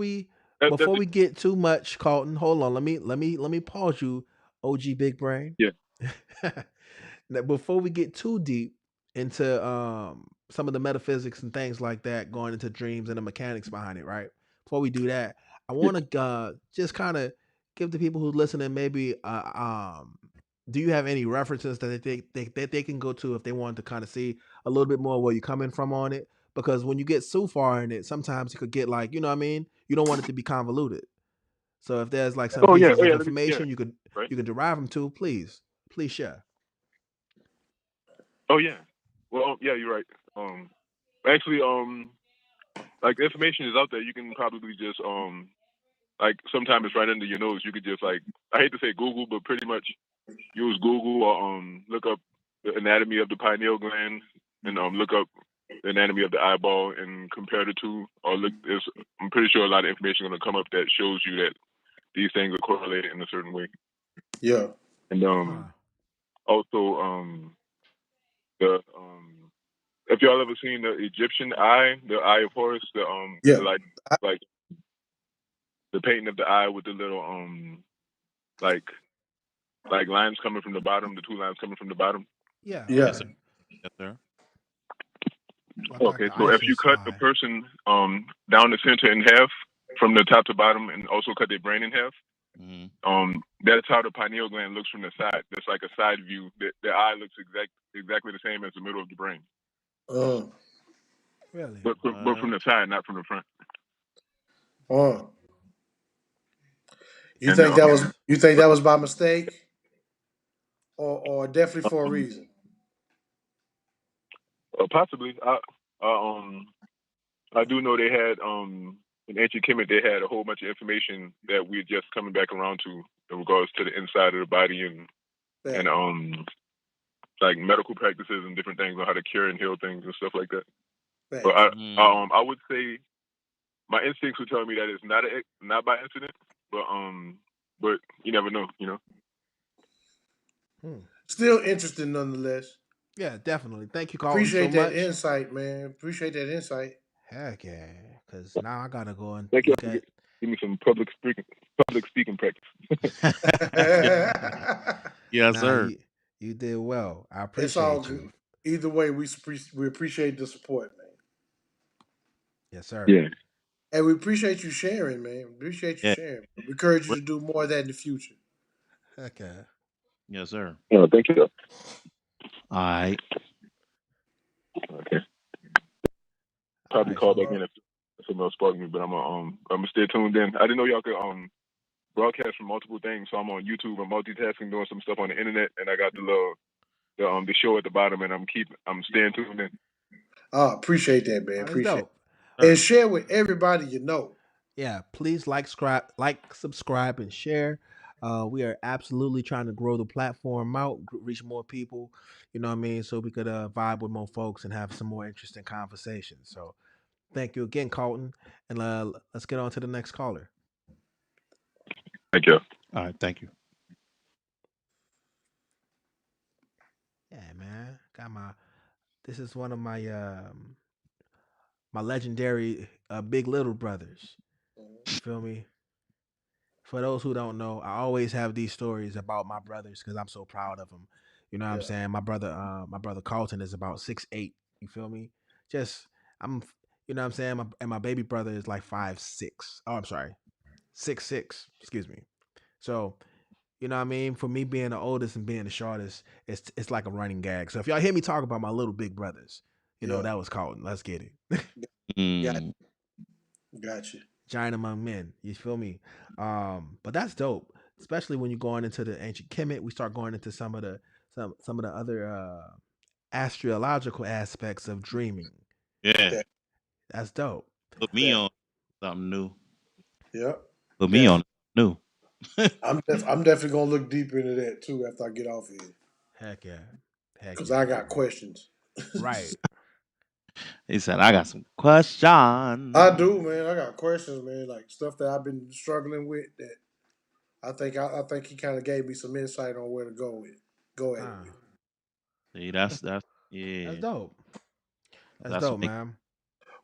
That's before just, we get too much, Colton, hold on. Let me pause you, OG Big Brain. yeah. Now, before we get too deep into some of the metaphysics and things like that, going into dreams and the mechanics behind it, right? Before we do that, I Yeah. want to just kind of give the people who listening maybe do you have any references that they can go to if they want to kind of see a little bit more where you're coming from on it? Because when you get so far in it, sometimes it could get like, you know what I mean? You don't want it to be convoluted. So if there's like some Oh pieces yeah. of Let me, yeah. information Right. you can derive them to, please share. Oh yeah. Well, yeah, you're right. Actually, like the information is out there. You can probably just like sometimes it's right under your nose. You could just like I hate to say Google, but pretty much use Google or look up the anatomy of the pineal gland and look up the anatomy of the eyeball and compare the two. Or look, I'm pretty sure a lot of information is going to come up that shows you that these things are correlated in a certain way. Yeah, And Huh. also the if y'all ever seen the Egyptian eye, the eye of Horus, yeah, the like the painting of the eye with the little like lines coming from the bottom, the two lines coming from the bottom. Yeah, yeah, Yes, sir. okay. Yes, sir. Like Okay, the so if you Isis cut a eye. person down the center in half from the top to bottom, and also cut their brain in half, Mm-hmm. that's how the pineal gland looks from the side. That's like a side view. The eye looks exactly the same as the middle of the brain, uh, Really? but from the side, not from the front. uh. And That's You think that was by mistake, or definitely for a um, reason? possibly, I do know they had in ancient Kemet they had a whole bunch of information that we're just coming back around to in regards to the inside of the body and Fact, like medical practices and different things on how to cure and heal things and stuff like that. But facts. I would say my instincts would tell me that it's not by incident, but you never know, you know. hmm. Still interesting nonetheless. Yeah, definitely. Thank you, Colton, so Appreciate that much. insight, man. Appreciate that insight. Heck yeah. Cause now I gotta go and Thank you look for at giving me some public speaking practice. Yeah. Yes, nah, sir. you did well. I It's all appreciate good. you. Either way, we appreciate the support, man, Yes, sir. Yeah. and we appreciate you sharing, man. We appreciate you Yeah. sharing. We encourage you Re- to do more of that in the future. Heck yeah. Yes, sir. Thank you. All right. Okay. All Probably right, call back so Uh, in if something else sparked me, but I'm gonna stay tuned in. I didn't know y'all could broadcast from multiple things, so I'm on YouTube. I'm multitasking, doing some stuff on the internet, and I got the show at the bottom, and I'm staying tuned in. appreciate that, man. that's Appreciate dope. it. And Sir. share with everybody you know. Yeah, please subscribe, and share. We are absolutely trying to grow the platform out, reach more people. You know what I mean, so we could vibe with more folks and have some more interesting conversations. So thank you again, Colton, and let's get on to the next caller. Thank you. All right. Thank you. Yeah, man, got my. This is one of my legendary big little brothers. You feel me? For those who don't know, I always have these stories about my brothers because I'm so proud of them. You know what I'm Yeah, saying? My brother Carlton is about 6'8". You feel me? Just I'm, you know what I'm saying? And my baby brother is like 5'6". Oh, I'm sorry, 6'6". Excuse me. So you know what I mean? For me being the oldest and being the shortest, it's like a running gag. So if y'all hear me talk about my little big brothers, you know yeah. that was Carlton. Let's get it. Got Mm. got you. Giant among men. You feel me? But that's dope, especially when you're going into the ancient Kemet. We start going into some of the other astrological aspects of dreaming. Yeah. Yeah, That's dope. Put me yeah. on something new. Yep. Put me on Definitely. new. I'm definitely gonna look deeper into that too after I get off here Heck yeah. Heck because yeah. I got questions. Right. He said, "I got some I questions." do, man. I got questions, man. Like stuff that I've been struggling with. That I think he kind of gave me some insight on where to go with. Go at it Uh, with. See, that's that's yeah, dope. That's that's what dope, make. man.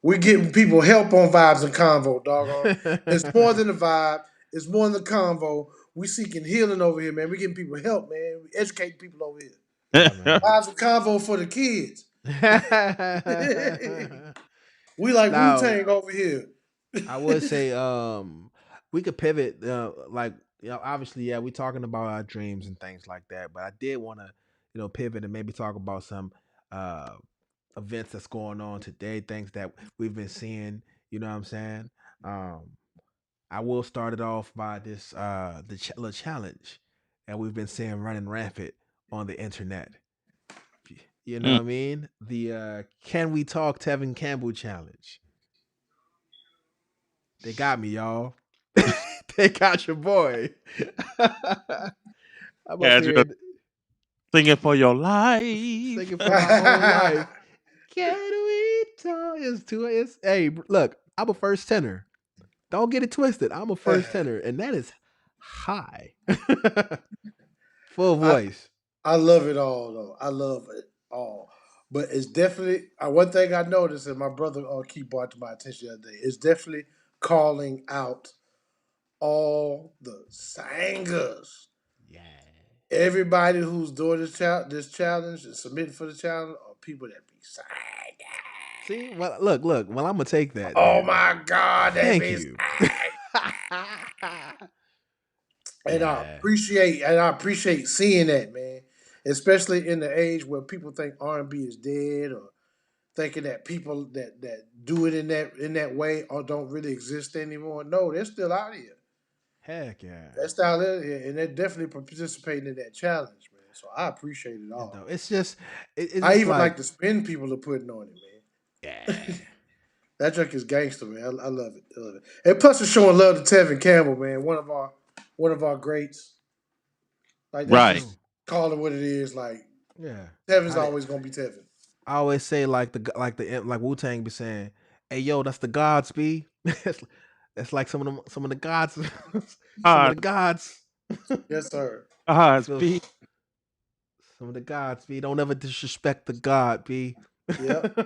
We getting people help on vibes and convo, doggone. It's more than a vibe. It's more than a convo. We seeking healing over here, man. We getting people help, man. We educating people over here. Yeah, man. Vibes and convo for the kids. We like Wu Now, Tang over here. I would say we could pivot like obviously yeah, we talking about our dreams and things like that, but I did want to pivot and maybe talk about some uh events that's going on today, things that we've been seeing, you know what I'm saying? Um I will start it off by this little challenge that we've been seeing running rampant on the internet. You know Mm. what I mean? The Can We Talk Tevin Campbell challenge. They got me, y'all. They got your boy. I'm up Yeah, just here singing for your life. singing for my whole life. Can we talk? It's hey, look, I'm a first tenor. Don't get it twisted. I'm a first tenor, and that is high. Full I voice. I love it all though. I love it all. But it's definitely one thing I noticed, and my brother keep brought to my attention the other day. It's definitely calling out all the singers. Yeah. Everybody who's doing this challenge and submitting for the challenge are people that be singing. See, well, look. Well, I'm gonna take that Oh then. my God, they Thank be you. singing. Yeah. And I appreciate seeing that, man. Especially in the age where people think R&B is dead, or thinking that people that do it in that way or don't really exist anymore. No, they're still out here. Heck yeah. They're still out here, and they're definitely participating in that challenge, man. So I appreciate it You all, know, man. it's I just even like like the spin people are putting on it, yeah. man. That joke is gangster, man. I love it. I love it. And plus, it's showing love to Tevin Campbell, man. One of our greats. Like that's Right. True. just call it what it is. Like Yeah. Tevin's I always gonna be Tevin. I always say like Wu Tang be saying, "Hey yo, that's the gods, be." That's like some of the gods, some of Ah, the gods. Yes, sir. So speak. some of the gods, be. Don't ever disrespect the god, be. Yep.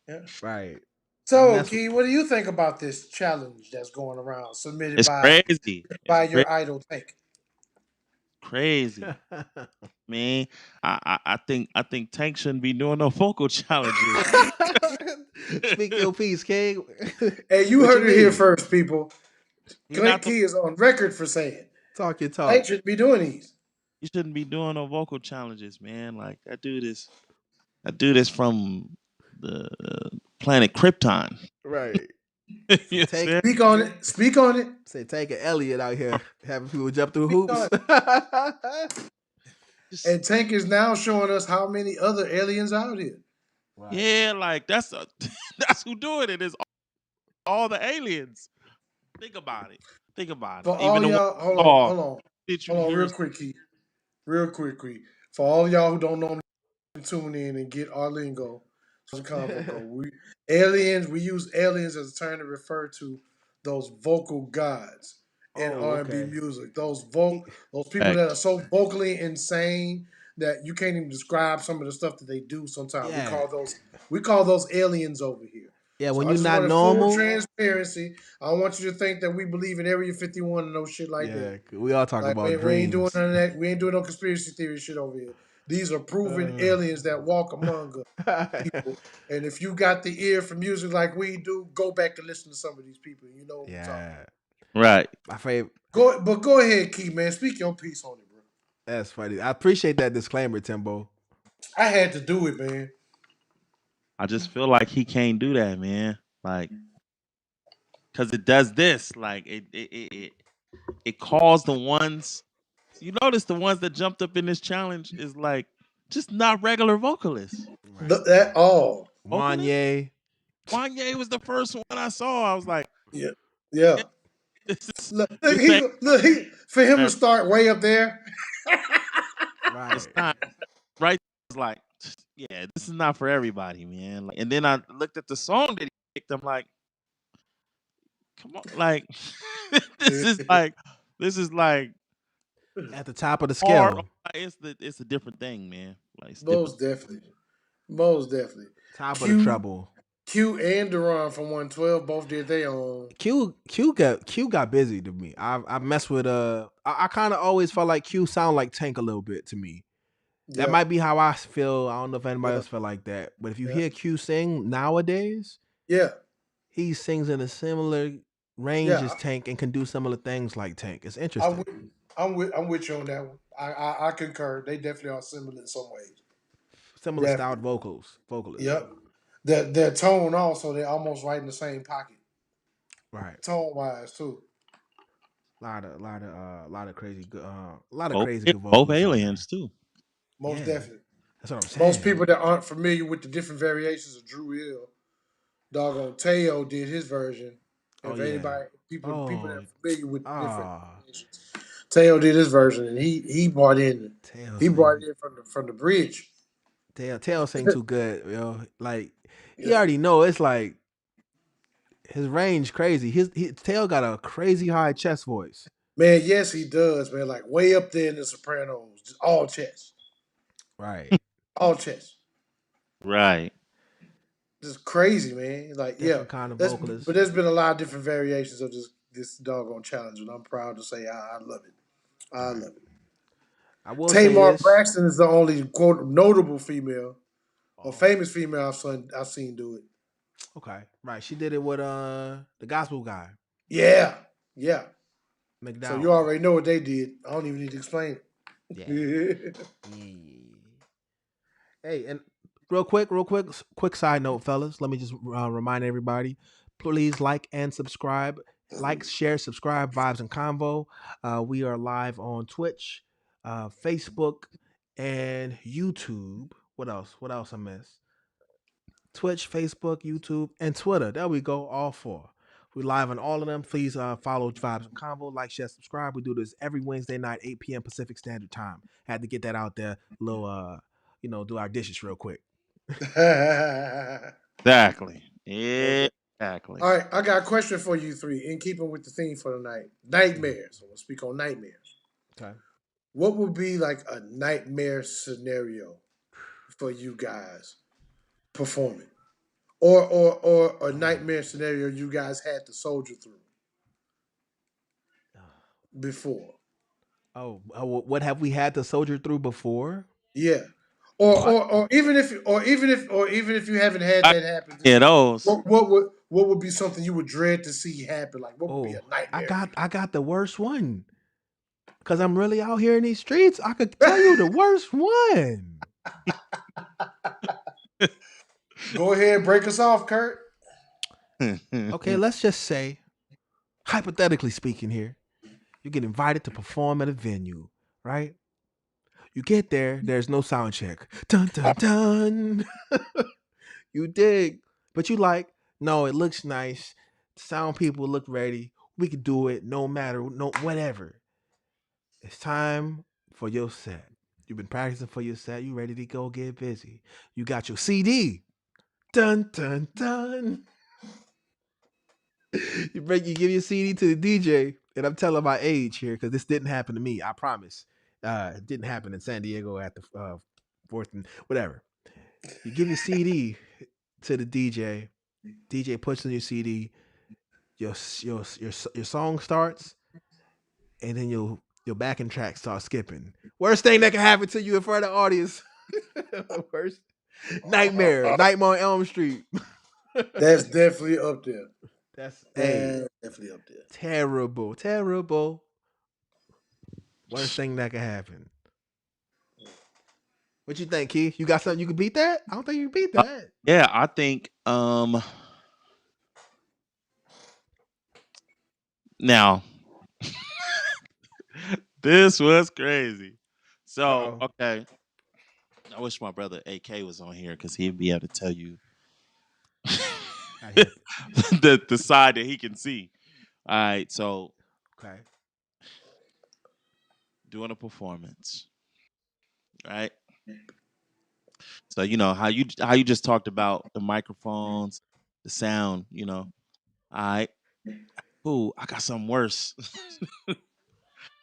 Yeah. Right. And So, that's Key, what do you think about this challenge that's going around, submitted It's crazy. It's by crazy. your idol Tank? Crazy, man. I think Tank shouldn't be doing no vocal challenges. Speak your piece, King. Hey, you What you heard it here mean? first, people. He Clay not the. Key is on record for saying Talk your Tank talk. should be doing these. He shouldn't be doing no vocal challenges, man. Like that dude is from the planet Krypton. Right. Say You take see? Speak on it. Speak on it. say take an Elliot out here having people jump through Speak on hoops. it. Just And Tank is now showing us how many other aliens out here. Right. yeah, like that's who doing it is all the aliens. Think about it. Think about it. For Even all the one y'all, saw hold on, that you hold on, hear. real quick. For all y'all who don't know, tune in and get our lingo. So convo go. We use aliens as a term to refer to those vocal gods in Oh, R&B okay. music. He, Those people that are Facts. so vocally insane that you can't even describe some of the stuff that they do. Sometimes yeah. we call those aliens over here. Yeah, So when I you're just not wanted full normal. transparency. I don't want you to think that we believe in Area 51 and no shit like that. Yeah, we all talk Like about we ain't doing dreams. none of that. We ain't doing no conspiracy theory shit over here. These are proven Uh, aliens that walk among us, people. And if you got the ear for music like we do, go back and listen to some of these people. You know what we're talking yeah. about. Right. My favorite. Go ahead, Key man. Speak your piece on it, bro. That's funny. I appreciate that disclaimer, Timbo. I had to do it, man. I just feel like he can't do that, man. Like, cause it does this. Like it calls the ones you notice the ones that jumped up in this challenge is like just not regular vocalists. Right. That all. Vocalists? Wanye. Wanye was the first one I saw. I was like, Yeah. Yeah. This is Look, this ain't for him to man, start way up there. it's Right. not right. It's like, yeah, this is not for everybody, man. Like, and then I looked at the song that he picked. I'm like, come on, like this is like this is like At the top of the hard. scale. It's a different thing, man. Like it's different. Most definitely. Most definitely. Top of the Q treble. Q and Duran from 112 both did their own. Q got busy to me. I mess with I kind of always felt like Q sound like Tank a little bit to me. That Yeah. might be how I feel. I don't know if anybody Yeah. else feel like that. But if you Yeah. hear Q sing nowadays, Yeah. he sings in a similar range Yeah. as Tank and can do similar things like Tank. It's I'm interesting. with, I'm with you on that one. I concur. They definitely are similar in some ways. Similar styled Definitely. vocalists. Yep. Their tone also, they're almost right in the same pocket. Right. Tone wise too. Lot of crazy good lot of Both crazy good both vocalists on there. aliens too. Most Yeah. definitely. That's what I'm Most saying. people that aren't familiar with the different variations of Drew Hill, doggone Teo did his version. Oh If yeah. anybody, people that Oh are familiar with the different ah variations, Teo did his version, and Tail he brought sing it in from the bridge. Tail sing too good, yo. Like he Yeah, already know it's like his range crazy. His Tail got a crazy high chest voice. man. Yes, he does, man. Like way up there in the Sopranos, just Right. all chest, Right. just crazy, man. Like yeah, Different kind of that's vocalist. but there's been a lot of different variations of this doggone challenge, and I'm proud to say I love it. I Right. love it. I will say Tamar this. Braxton is the only quote notable female or Oh, famous female I've seen do it. okay. Right. She did it with the gospel guy, Yeah, yeah. So you McDowell. already know what they did. I don't even need to explain Yeah. it. Yeah. Hey, and quick side note, fellas. Let me just remind everybody: please like and subscribe. Like, share, subscribe. Vibes and Convo. We are live on Twitch, Facebook, and YouTube. What else? What else I missed? Twitch, Facebook, YouTube, and Twitter. There we go. All four. We live on all of them. Please follow Vibes and Convo. Like, share, subscribe. We do this every Wednesday night, 8 p.m. Pacific Standard Time. Had to get that out there. Little do our dishes real quick. Exactly. Most definitely. Exactly. All right, I got a question for you three in keeping with the theme for the night. Nightmares. I'm gonna speak on nightmares. Okay. What would be like a nightmare scenario for you guys performing? Or a nightmare scenario you guys had to soldier through before. What have we had to soldier through before? Yeah. Oh, I Or even if you haven't had got that happen, yeah, just those. what would be something you would dread to see happen? Like what would be Oh, a nightmare for I got the worst one. Cause I'm really out here in these streets. I could tell you the worst one. Go ahead, break us off, Kurt. Okay, let's just say, hypothetically speaking here, you get invited to perform at a venue, right? You get there, there's no sound check. Dun dun dun. You dig. But you like, no, it looks nice. Sound people look ready. We could do it no matter no whatever. It's time for your set. You've been practicing for your set. You ready to go get busy. You got your CD. Dun dun dun. You give your CD to the DJ, and I'm telling my age here because this didn't happen to me. I promise. It didn't happen in San Diego at the fourth and whatever. You give your CD to the DJ. DJ puts in your CD. Your song starts, and then your backing track starts skipping. Worst thing that can happen to you in front of the audience. Worst Nightmare on Elm Street. That's definitely up there. That's a That's definitely up there. terrible. Worst thing that could happen. What you think, Keith? You got something you can beat that? I don't think you can beat that. Yeah, I think now this was crazy. Uh So, oh. okay. I wish my brother AK was on here because he'd be able to tell you How he had the side that he can see. All right, so Okay. doing a performance, right? So you know how you just talked about the microphones, the sound. All right, cool. I got something worse.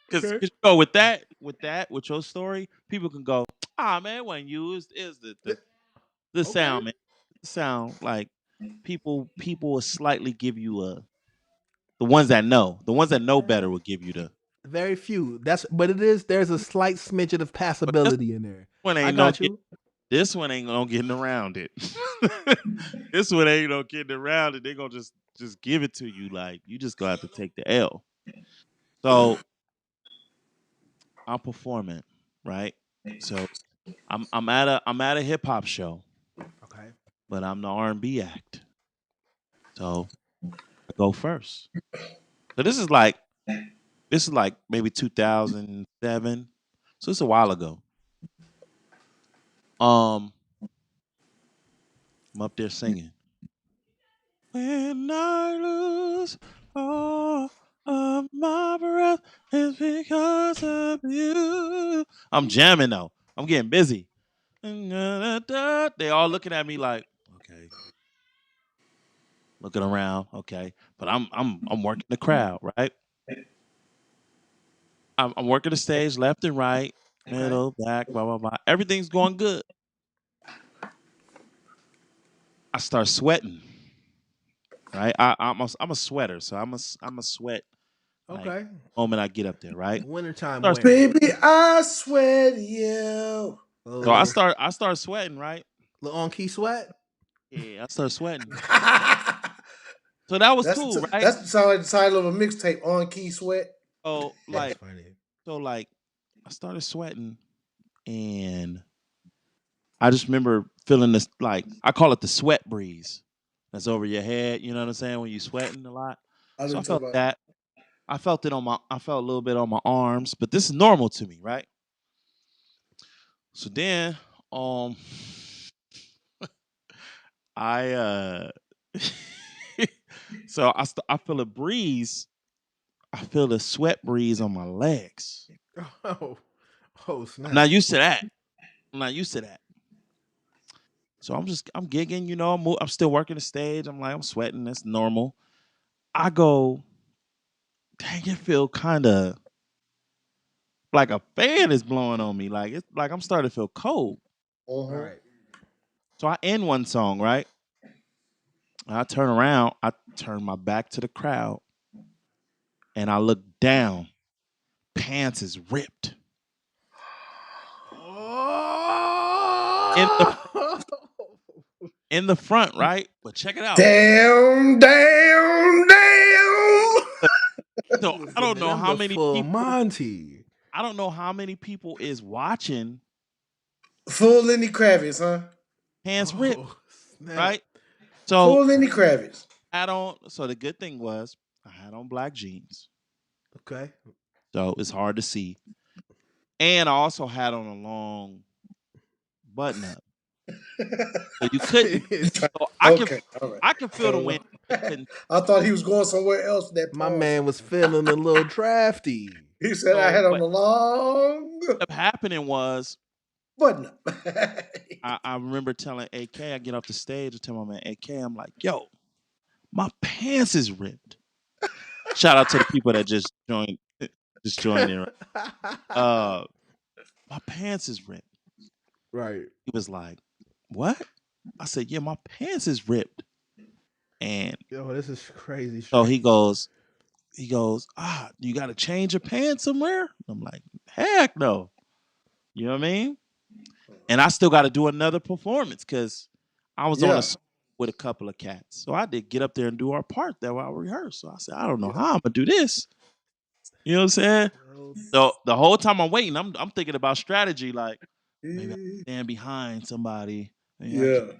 Because Okay. with your story, people can go, ah man, it wasn't you. Is the Okay. sound, man. The sound like people will slightly give you the ones that know. The ones that know better will give you the Very few. But it is. There's a slight smidgen of but this passability in there. one I ain't no got get you. this one ain't no getting around it. This one ain't no getting around it. They gonna just give it to you. Like you just gonna have to take the L. So I'm performing, right? So I'm at a hip hop show, Okay. but I'm the R&B act. So I go first. So this is like maybe 2007. So it's a while ago. Um, I'm up there singing. When I lose all of my breath, it's because of you. I'm jamming though. I'm getting busy. They all looking at me like, okay, looking around, okay. But I'm working the crowd, right? I'm working the stage left and right, Okay. middle, back, blah blah blah. Everything's going good. I start sweating, right? I'm a sweater, so I'm a sweat like Okay. the moment I get up there, right? Wintertime Start wear. Baby, I swear to you. A So I little, start I start sweating, right? little on key sweat. Yeah, I start sweating. So that was cool, right? That's the sound like the title of a mixtape, On Key Sweat. So That's like funny. so like I started sweating and I just remember feeling this like I call it the sweat breeze. That's over your head, you know what I'm saying, when you sweating a lot. I So I didn't talk felt about. that. I felt a little bit on my arms, but this is normal to me, right? So then um I so I feel a breeze. I feel the sweat breeze on my legs. Oh, oh I'm not snap. used to that. I'm not used to that. So I'm gigging, I'm still working the stage. I'm like I'm sweating. That's normal. I go, dang, it feel kind of like a fan is blowing on me. Like it's like I'm starting to feel cold. Uh-huh. Right. So I end one song, right? I turn around, I turn my back to the crowd, and I look down. Pants is ripped in the Oh. in the front, right? But check it out. Damn, damn, damn. So Was I don't giving know them how the many full people. Monty. I don't know how many people is watching Full Lenny Kravitz, huh? pants ripped, Oh snap. right? So Full Lenny Kravitz. I don't. So the good thing was I had on black jeans, Okay. so it's hard to see, and I also had on a long button up, so you couldn't. It's- So Okay, all right. I can feel the Hold wind. on. But I couldn't. I thought he was going somewhere else with that my pause. man was feeling a little drafty. He said I So had on what the long ended up happening was button up. I remember telling AK. I get off the stage and tell my man AK. I'm like, yo, my pants is ripped. Shout out to the people that just joined in. Uh, my pants is ripped. Right. He was like, what? I said, yeah, my pants is ripped. And Yo, this is crazy so straight. he goes, you got to change your pants somewhere? I'm like, heck no. You know what I mean? And I still got to do another performance because I was on a Yeah, song with a couple of cats. So I did get up there and do our part that while we rehearsed. So I said, I don't know yeah. how I'm gonna do this. You know what I'm saying? Yo, So the whole time I'm waiting, I'm thinking about strategy. Like maybe I stand behind somebody. Maybe I can Yeah.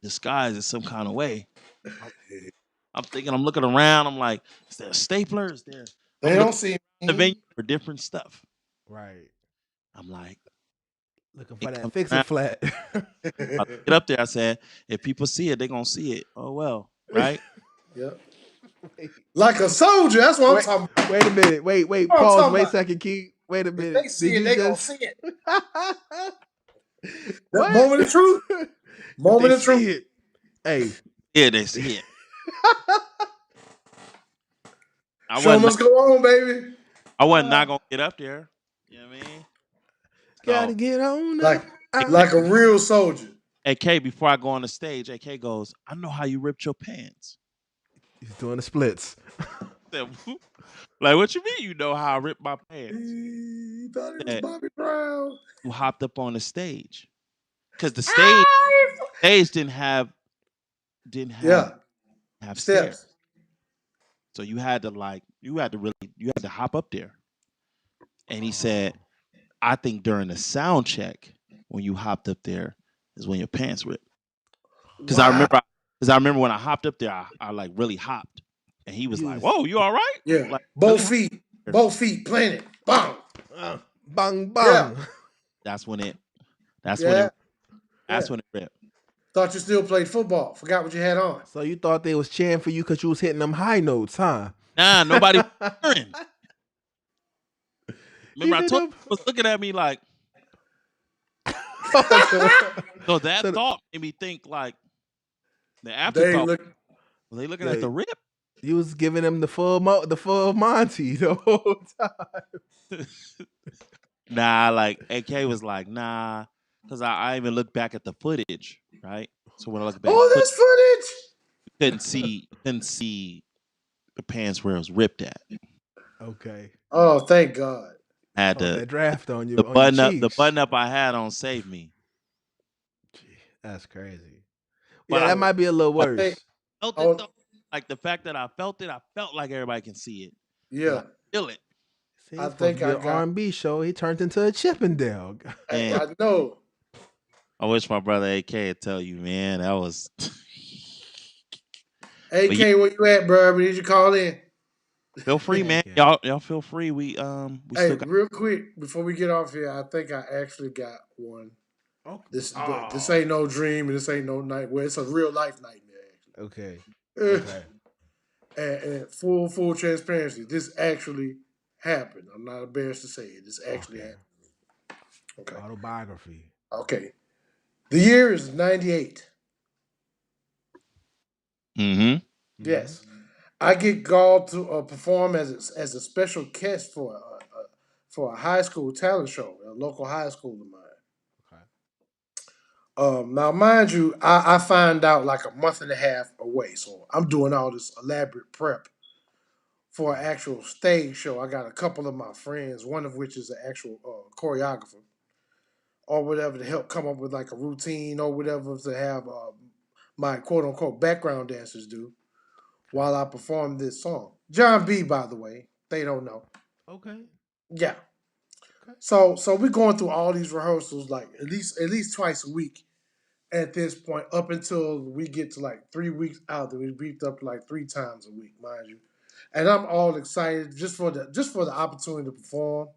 disguise it some kind of way. I'm, I'm thinking, I'm looking around. I'm like, is there a stapler? Is there? They I'm don't looking see around the venue me. for different stuff. right. I'm like, Looking for it that comes fix it around. flat. I get up there. I said, if people see it, they're gonna see it. Oh well, right? Yeah. Wait, Like a soldier. That's what I'm wait, talking about. wait a minute. Wait. What I'm Pause. talking Wait a about. second, Key. Wait a If minute. they see Did it, you they gonna just see it. That what? moment of truth. If they Moment of truth. see it, hey, Yeah, they see it. I Show wasn't. must go on, baby. I wasn't not gonna get up there. You know what I mean? gotta So get on Like up. Ah. like a real soldier. AK, before I go on the stage, AK goes, I know how you ripped your pants. He's doing the splits. I said, like, what you mean you know how I ripped my pants? He thought he was That Bobby Brown. you hopped up on the stage. Because the Ah! stage didn't Yeah. have stairs. Steps. So you had to hop up there. And he said, I think during the sound check, when you hopped up there, is when your pants ripped. Because I Wow. remember because I remember when I hopped up there, I like really hopped. And he was He like, was whoa, you all right? Yeah. Like really Both hot feet. there. Both feet planted. Bang. bang Yeah. bang. That's when it that's when it Yeah. that's Yeah. when it ripped. Thought you still played football. Forgot what you had on. So you thought they was cheering for you because you was hitting them high notes, huh? Nah, nobody was cheering. He Remember I said told you them. was looking at me like, so that So thought made me think like the They afterthought, look. were they looking at yeah, the rip? you was giving them the full Monty the whole time. Nah, like AK was like, nah, because I even looked back at the footage, right? So when I look back at Oh, the footage, that's footage. couldn't see the pants where it was ripped at. Okay. Oh, thank God. I had Oh, that draft on the your the cheeks. button up I had on saved me. Gee, that's crazy. But Yeah, I that Yeah. might be a little I think. worse. felt it Oh, though. Like the fact that I felt it, I felt like everybody can see it. Because I yeah. feel it. See, I he's supposed to think be I an got. R&B show. He turned into a Chippendale. Man, I know. I wish my brother AK would tell you, man, that was but yeah, AK, where you at, bro? We need you to call in. feel free, man. Okay. Y'all feel free. We Hey, still got real quick before we get off here, I think I actually got one. Oh, But this oh. ain't no dream and this ain't no night. Well, it's a real life nightmare Okay. actually. Okay. And full transparency, this actually happened. I'm not embarrassed to say it. This actually Okay. happened. Okay. Autobiography. Okay. The year is '98. mm-hmm. Hmm. Yes. I get called to perform as a special guest for a high school talent show, a local high school of mine. Okay. Now, mind you, I find out like a month and a half away, so I'm doing all this elaborate prep for an Okay. actual stage show. I got a couple of my friends, one of which is an actual choreographer or whatever, to help come up with like a routine or whatever to have my quote unquote background dancers do Okay. while I perform this song. John B, by the way, they don't know. Okay. Yeah. Okay. So we're going through all these rehearsals like at least twice a week at this point, up until we get to like 3 weeks out, that we beefed up like 3 times a week, mind you. And I'm all excited just for the opportunity to perform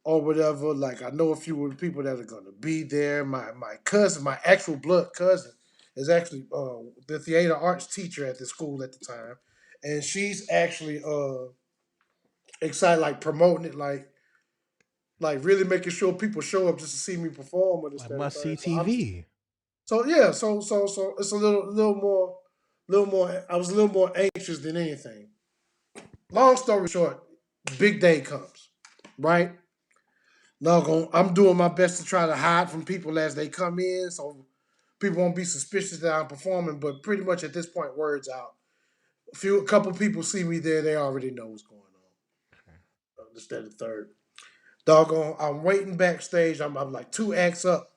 or whatever. Like I know a few of the people that are gonna be there. My cousin, my actual blood cousin, is actually the theater arts teacher at the school at the time, and she's actually excited, like promoting it, like really making sure people show up just to see me perform and this Like that and must see third. So I'm TV. so yeah, so it's a little more. I was a little more anxious than anything. Long story short, big day comes, right? I'm doing my best to try to hide from people as they come in, so people won't be suspicious that I'm performing. But pretty much at this point, words out. A couple people see me there, they already know what's going on. This, that, and third. Doggone, I'm waiting backstage. I'm like 2 acts up.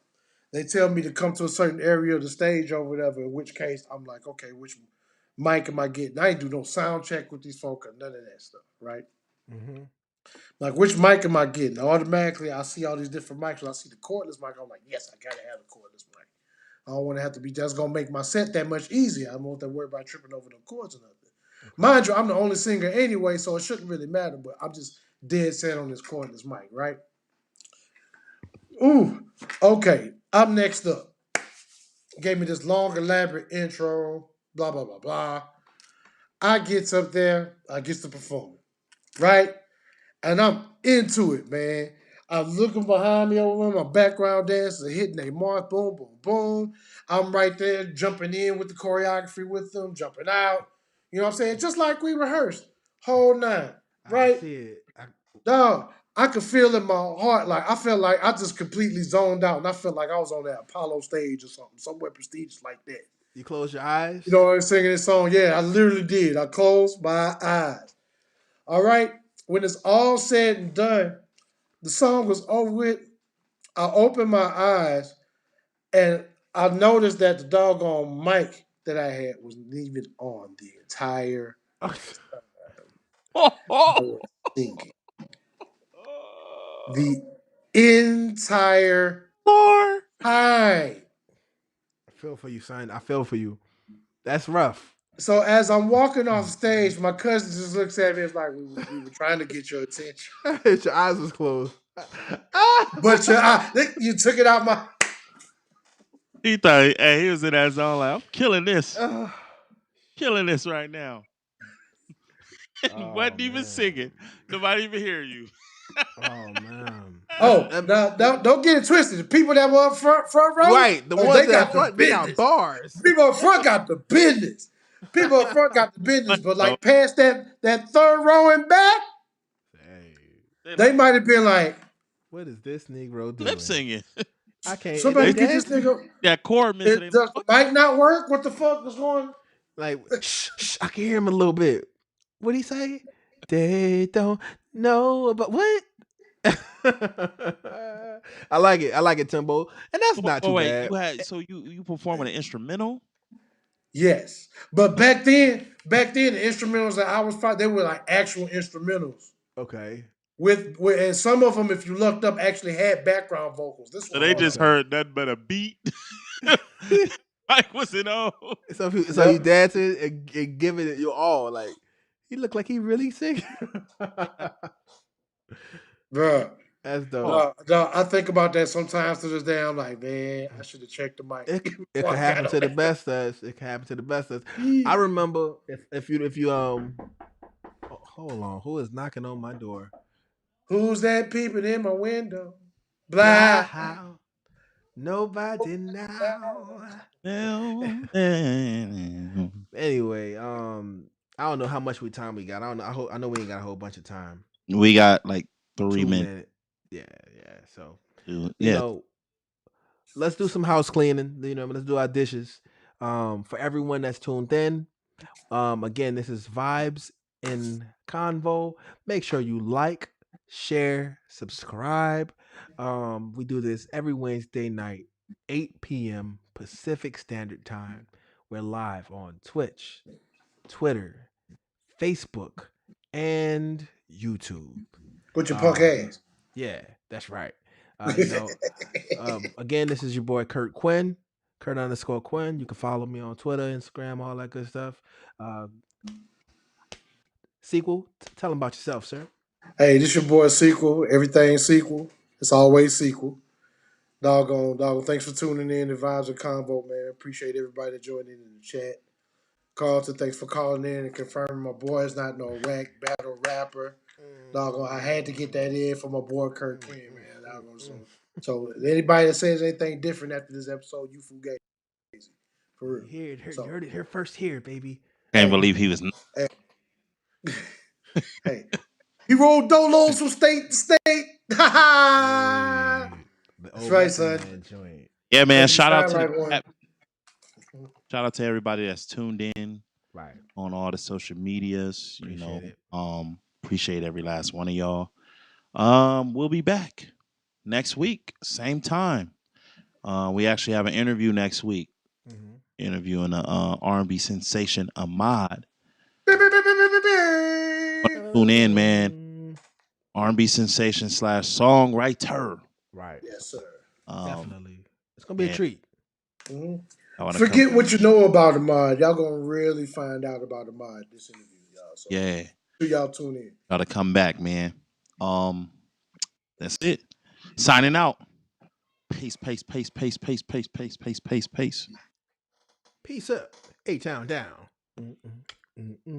They tell me to come to a certain area of the stage or whatever, in which case I'm like, okay, which mic am I getting? I ain't do no sound check with these folk or none of that stuff, right? Mm-hmm. Like, which mic am I getting? Automatically, I see all these different mics. When I see the cordless mic, I'm like, yes, I gotta have the cordless mic. I don't want to have to be, that's gonna make my set that much easier. I don't want to worry about tripping over the chords or nothing. Okay. Mind you, I'm the only singer anyway, so it shouldn't really matter, but I'm just dead set on this cordless mic, right? Ooh, okay. I'm next up. Gave me this long, elaborate intro, blah, blah, blah, blah. I gets up there, I gets to perform, right? And I'm into it, man. I'm looking behind me over my background dancers hitting their mark, boom, boom, boom. I'm right there jumping in with the choreography with them, jumping out. You know what I'm saying? Just like we rehearsed, whole nine, I can right? see it. Dog, I could feel in my heart, like I felt like I just completely zoned out, and I felt like I was on that Apollo stage or something, somewhere prestigious like that. You close your eyes. You know, I'm singing this song. Yeah, I literally did. I closed my eyes. All right. When it's all said and done, the song was over with. I opened my eyes and I noticed that the doggone mic that I had was even on the entire I was singing. The entire Lord. time. I feel for you, son. I feel for you. That's rough. So as I'm walking off stage, my cousin just looks at me. It's like we were trying to get your attention, Your eyes was closed. but you took it out my. He thought, hey, he was in that zone like, I'm oh killing this right now. And wasn't even man. singing. Nobody even hear you. Oh man. Oh, now don't get it twisted. The people that were up front row, Right. The oh, ones they that got up the front, they got business. bars. People up front got the business. People up front got the business, but Oh, like past that third row and back, Hey, they they like might have been like, what is this Negro lip doing? singing. I can't. Is he somebody get this dancing? nigga. That chord missing. Does the mic not work? What the fuck is going? Like, shh, shh, I can hear him a little bit. What'd he say? They don't know about what? I like it. I like it, Timbo. And that's not Oh too wait, bad. you performing an instrumental? Yes, but back then the instrumentals that I was fighting, they were like actual instrumentals. Okay. And some of them, if you looked up, actually had background vocals. This So one they wasn't. just Okay. heard nothing but a beat. Mike was in on. So you Yep, dancing and giving it your all. Like, he looked like he really singing. bruh. That's Oh, dope. I think about that sometimes to this day. I'm like, man, I should have checked the mic It before could I got happen on to the that. best of us. It could happen to the best of us. I remember if you hold on, who is knocking on my door? Who's that peeping in my window? Blah. Blah. Nobody now. well, then. Anyway, I don't know how much time we got. I don't know. I know we ain't got a whole bunch of time. We got like 3 minutes. 2 minutes. Yeah, yeah. So you Yeah, know, let's do some house cleaning. Let's do our dishes. For everyone that's tuned in, again, this is Vibes in Convo. Make sure you like, share, subscribe. We do this every Wednesday night, 8 p.m. Pacific Standard Time. We're live on Twitch, Twitter, Facebook, and YouTube. With your punk Um, ass. yeah, that's right. Again, this is your boy Kurt Quinn, Kurt_Quinn. You can follow me on Twitter, Instagram, all that good stuff. Uh, Sequel, tell them about yourself, sir. Hey, this your boy Sequel. Everything Sequel. It's always Sequel. Doggone. Thanks for tuning in to Vibes of Convo, man. Appreciate everybody that joined in the chat. Carlton, thanks for calling in and confirming my boy is not no whack battle rapper. Doggone, I had to get that in for my boy Kurt Quinn, man. Doggone, so anybody that says anything different after this episode, you fugazi. For real. You So heard it here first here, baby. can't hey, believe he was. hey, hey. He rolled dolos from state to state. Ha ha. Hey, the That's old right, Method son. Man joint. Yeah, man. Hey, you Shout out sound to the like one. chat. Shout out to everybody that's tuned in Right. on all the social medias. Appreciate it. Appreciate every last one of y'all. We'll be back next week, same time. We actually have an interview next week. Mm-hmm. Interviewing the R&B sensation Ahmad. Tune in, man. R&B sensation / songwriter. Right. Yes, sir. Definitely. It's gonna be a Yeah, treat. Mm-hmm. I want to come. Forget what you know about Ahmad. Y'all gonna really find out about Ahmad this interview, y'all. So Yeah, sure y'all tune in. gotta come back, man. That's it. Signing out. Pace, pace, pace, pace, pace, pace, pace, pace, pace, pace. Peace up. A-Town down. Mm-mm. Mm-mm.